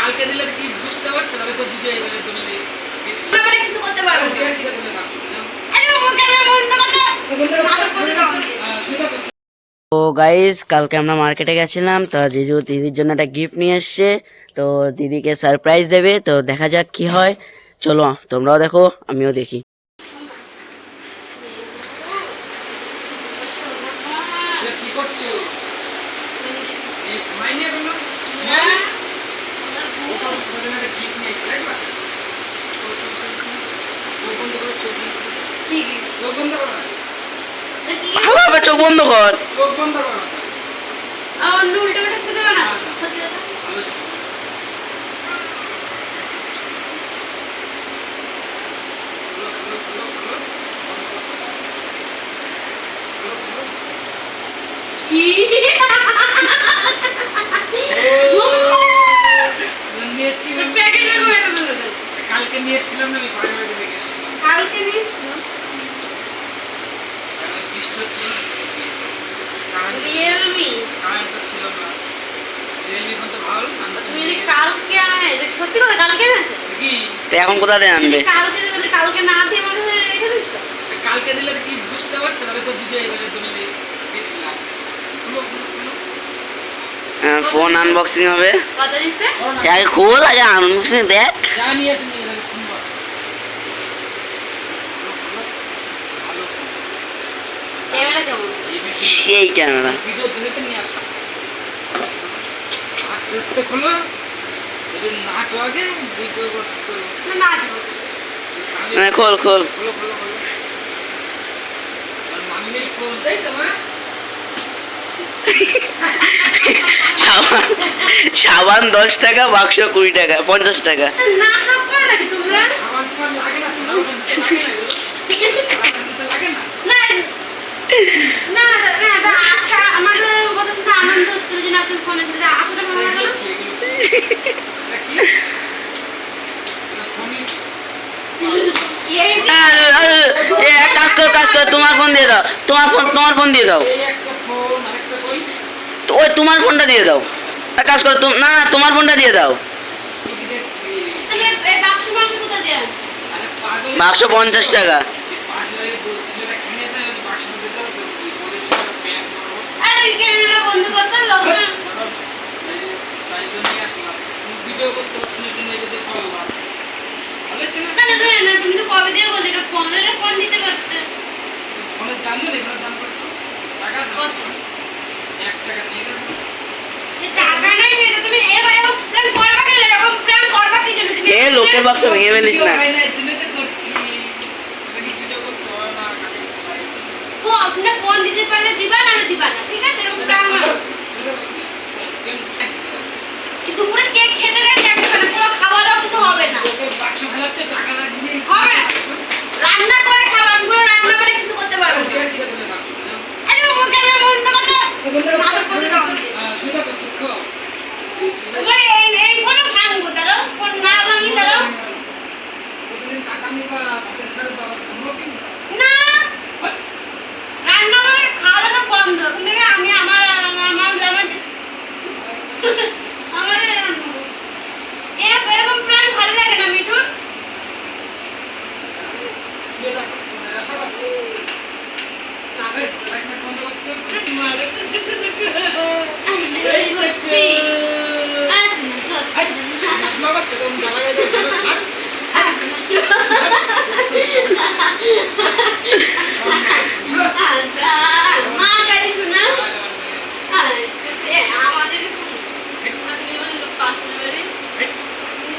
কালকে দিলে কি বুঝতে পারতে তবে তো বুঝে যাবে তুমি গেছি আমরা কিছু করতে পারবো না দিয়ে আসিরা তুমি বাক্স দাও আরে ও ক্যামেরা বন্ধ করতে সুদা তো গাইস কালকে আমরা মার্কেটে গেছিলাম, তো জিজু দিদির জন্য একটা গিফট নিয়ে এসছে। তো দিদিকে সারপ্রাইজ দেবে, তো দেখা যাক কি হয়। চলো তোমরাও দেখো আমিও দেখি। কি করছো এই মাইনে বলো না ওটা ওটা একটা গিফট নিয়ে এসে দেখবা চোখ বন্ধ করো ঠিক চোখ বন্ধ করো ভালো হবে, চোখ বন্ধ কর। চোখ বন্ধ করো আর উল্টো উল্টো ছিল না সত্যি কথা কি প্যাকেটে করে বলছো কালকে নিয়ে এসেছিলাম না আমি বাড়ি বাড়ি থেকে এসেছিলাম কালকে নিছো বৃষ্টি হচ্ছিল রিয়েলমি কারেন্ট ছিল না রিয়েলমি ফোন তো ভালো না তুমি যদি কালকে আনে সত্যি কথা কালকে এনেছো কি তো এখন কোথা থেকে আনবে? কালকে যদি কালকে না দিয়ে আমার কাছে রেখে দিছো কালকে দিলে কি বুঝতে পারতে তবে তো বুঝে যাবে তুমি গেছিলাম ফোন আনবক্সিং হবে। কত দিচ্ছে আগে খোল, আগে আনবক্সিং দেখ। যা নিয়ে আসি নিয়ে যাবে ফোন ভালো ক্যামেরা কেমন এই বিষয়ে সেই ক্যামেরা। ভিডিও জন্য তো নিয়ে আসা আস্তে আস্তে খোলো যদি নাচ আগে ভিডিও করছো না না আসবো খোল খোল। খোলো খোলো খোলো আর মামির ফোন তাই তো মা সাবান সাবান 10 টাকা, বাক্স 20 টাকা, 50 টাকা। না খাপ করে নাকি তোমরা সাবান তোমার লাগে না তোমার লাগে না লাগে না না না না না আশা আমাদের কত খুব আনন্দ হচ্ছিল যে না তুমি ফোনে দিলে আশাটা ভালো হয়ে গেল এই কাজ কর, তোমার ফোন দিয়ে দাও। তোমার ফোন দিয়ে দাও। তো ওই তোমার ফোনটা দিয়ে দাও। এক কাজ করো, না না তোমার ফোনটা দিয়ে দাও। তুমি এই বাক্স বাক্স কোথা দিয়ে বাক্স 50 টাকা। আরে ক্যামেরা বন্ধ করতে লোক না না না না তুমি তো কবে দিয়ে বলছো এটা ফোন দিতে পারতে যে টাকা নাই এটা তুমি এরকম প্ল্যান করবা কেন এরকম প্ল্যান করবা কি জন্য তুমি এ লোকের বাক্স ভেঙে ফেলিস না। ফোন দিতে পারলে দিবা না দিবা না ঠিক আছে এরকম প্ল্যান করো কি দুপুরে কেক খেতে গেলে দেখবে না কোনো খাওয়া দাওয়া কিছু হবে না হবে না রান্না করে খাওয়া আমগুলো রান্না করে কিছু করতে পারবো না আরে ও ক্যামেরা বন্ধ করতে তোমার এই ফোনও ভাঙবো তারো ফোন না ভাঙি তারো না রান্না করে খাওয়া দাওয়া বন্ধ এখন থেকে আমি আমার আমাদের এরকম প্ল্যান ভালো লাগে না মিঠুন সত্যি মা গাড়ি শোনা আমাদের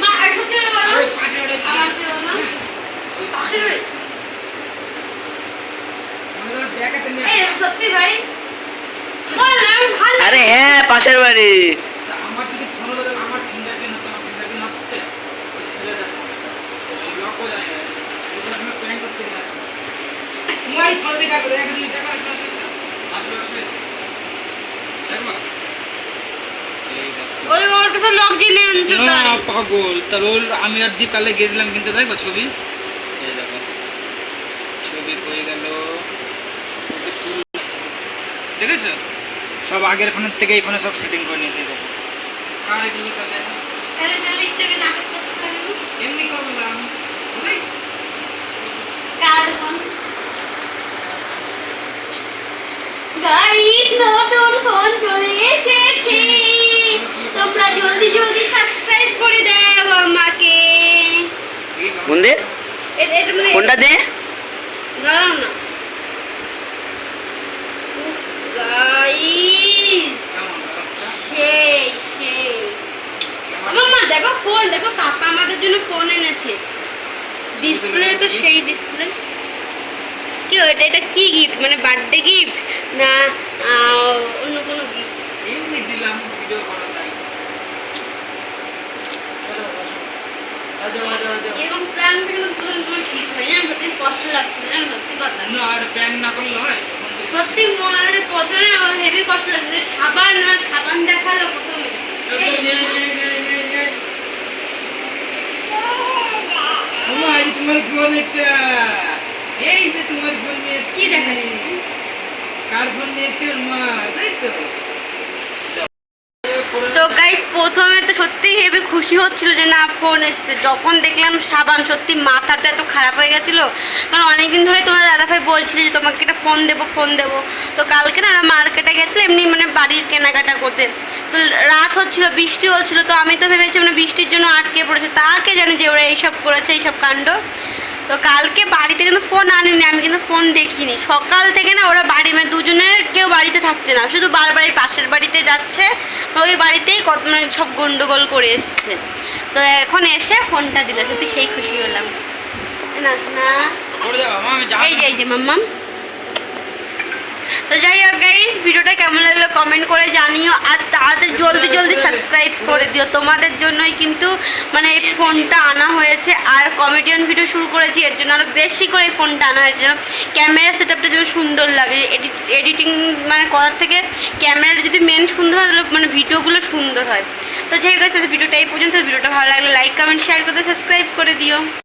মা সত্যি বলো আমার চেয়ে বলো পাশের বাড়ি সত্যি ভাই বললাম ভালো আরে হ্যাঁ, পাশের বাড়ি। আমার যদি ফোন হলো আমার ফিঙ্গারপ্রিন্ট হচ্ছে আমার ফিঙ্গারপ্রিন্ট হচ্ছে ওই ছেলেটা লক হয়ে যায় এটা আমি প্ল্যান করতে না তোমারই ফোন থেকে কাটবে দেখা দিই দেখা আসলে দেখবা ওই ওর কাছে লক জ্বালিয়ে আনছো তাই না পাগল তার ওর আমি আর দীপালে গেছিলাম কিন্তু দেখো ছবি এই দেখো ছবি কই গেল দেখেছো সব আগের ফোনের থেকে এই ফোনে সব সেটিং করে নিয়েছে দেখো কার এগুলো তাহলে তাহলে তাহলে একটু নাটক করতে পারি এমনি করলাম বুঝেছি কার ফোন গাইস নতুন ফোন চলে এসেছে তোমরা জলদি জলদি সাবস্ক্রাইব করে দাও আমাকে বন্ধে এটা মানে কোনটা দে দাঁড়াও না গাইস কেমন ব্যাপারটা? সেই সেই মামা দেখো ফোন দেখো পাপা আমাদের জন্য ফোন এনেছে ডিসপ্লে তো সেই ডিসপ্লে কি ওটা এটা কি গিফট মানে বার্থডে গিফট না অন্য কোনো গিফট এমনি দিলাম ভিডিও করা তাই চলো বসো আজো আজো আজো এরকম প্ল্যান কিন্তু তোমার ঠিক হয় না সত্যি কষ্ট লাগছে না সত্যি কথা না আর প্যান না করলে হয় সত্যি মনে প্রথমে হেভি কষ্ট লাগছে যে সাবান না সাবান দেখালো প্রথমে তোমার তোমার ফোন এটা এই যে তোমার ফোন নিয়ে কি দেখাচ্ছি কার ফোন নিয়েছে মা তাই তো তো গাইস প্রথমে তো সত্যি হেবি খুশি হচ্ছিল যে না ফোন এসেছে যখন দেখলাম সাবান সত্যি মাথাটা এত খারাপ হয়ে গেছিলো কারণ অনেকদিন ধরে তোমার দাদাভাই বলছিল যে তোমাকে একটা ফোন দেবো তো কালকে না মার্কেটে গেছিলো এমনি মানে বাড়ির কেনাকাটা করতে তো রাত হচ্ছিল বৃষ্টি হচ্ছিলো তো আমি তো ভেবেছি মানে বৃষ্টির জন্য আটকে পড়েছে তাকে জানি যে ওরা এইসব করেছে এইসব কাণ্ড তো কালকে বাড়িতে কিন্তু ফোন আনিনি আমি কিন্তু ফোন দেখিনি সকাল থেকে না ওরা বাড়ি মানে দুজনে কেউ বাড়িতে থাকছে না শুধু বারবার এই পাশের বাড়িতে যাচ্ছে ওই বাড়িতেই কত মানে সব গন্ডগোল করে এসছে তো এখন এসে ফোনটা দিল সত্যি সেই খুশি হলাম না না পড়ে যাবো মা আমি যা এই যে মাম্মাম তো যাই হোক গাইস ভিডিওটা কেমন লাগলো কমেন্ট করে জানিও আর তাড়াতাড়ি জলদি জলদি সাবস্ক্রাইব করে দিও তোমাদের জন্যই কিন্তু মানে এই ফোনটা আনা হয়েছে আর কমেডিয়ান ভিডিও শুরু করেছি এর জন্য আরও বেশি করে এই ফোনটা আনা হয়েছে যেন ক্যামেরা সেট আপটা যেন সুন্দর লাগে এডিটিং মানে করার থেকে ক্যামেরাটা যদি মেন সুন্দর হয় তাহলে মানে ভিডিওগুলো সুন্দর হয় তো যাই হোক ভিডিওটা এই পর্যন্ত ভিডিওটা ভালো লাগলে লাইক কমেন্ট শেয়ার করতে সাবস্ক্রাইব করে দিও